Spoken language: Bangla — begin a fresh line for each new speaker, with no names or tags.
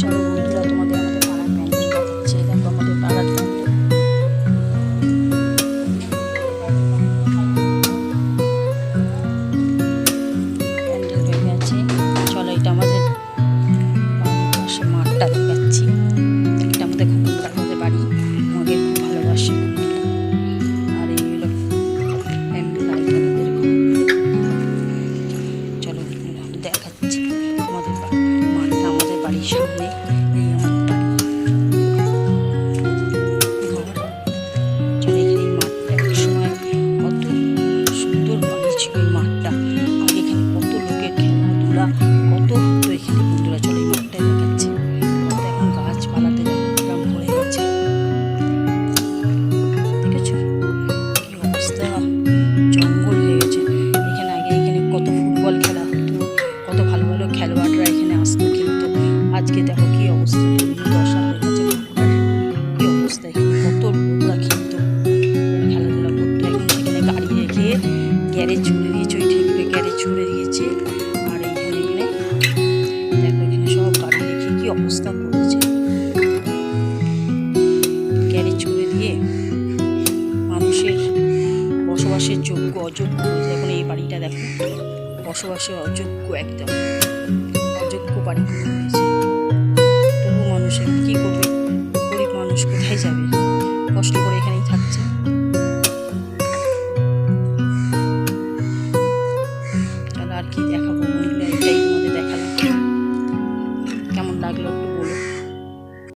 চলো বন্ধুরা, তোমাদের আমাদের পাড়ার প্যান্ডেল দেখাচ্ছে। দেখো আমাদের পাড়ার প্যান্ডেল হয়ে গেছে। চলো, এটা আমাদের পাশে মাঠটা দেখাচ্ছি। এটা আমাদের খুব আমাদের বাড়ি, আমাকে খুব ভালোবাসে। আর এই হলো প্যান্ডেল আইকন। চলো দেখাচ্ছি তোমাদের মাঠটা আমাদের বাড়ির সামনে। এই আমার বাড়ি ঘর। চলো, এখানে এই মাঠটা এক সময় কত সুন্দর বাড়ি ছিল। এই মাঠটা আগে এখানে কত লোকের খেলাধুলা কত হতো এখানে বন্ধুরা। চলো এই মাঠটাই দেখাচ্ছি। এখন গাছপালাতে গ্রাম ভরে গেছে, দেখেছো কি অবস্থা, জঙ্গল হয়ে গেছে। এখানে আগে এখানে কত ফুটবল খেলা হতো, কত ভালো ভালো খেলোয়াড়রা এখানে আসতো খেলতো। আজকে দেখো কি অবস্থা, দশা হয়ে গেছে ফুটবল। কি অবস্থা, এখানে কত লোকরা খেলতো, খেলাধুলা করতো। এখন সেখানে গাড়ি রেখে গ্যারেজ করে দিয়েছে, ওই ঠেকবে গ্যারেজ করে দিয়েছে। আর এইখানে দেখো এখানে সব গাড়ি রেখে কি অবস্থা করেছে, গ্যারেজ করে দিয়ে মানুষের বসবাসের যোগ্য অযোগ্য হয়েছে। এখন এই বাড়িটা দেখো বসবাসের অযোগ্য, একদম অযোগ্য বাড়ি হয়েছে। তবু মানুষের কি করবে, গরিব মানুষ কোথায় যাবে, কষ্ট করে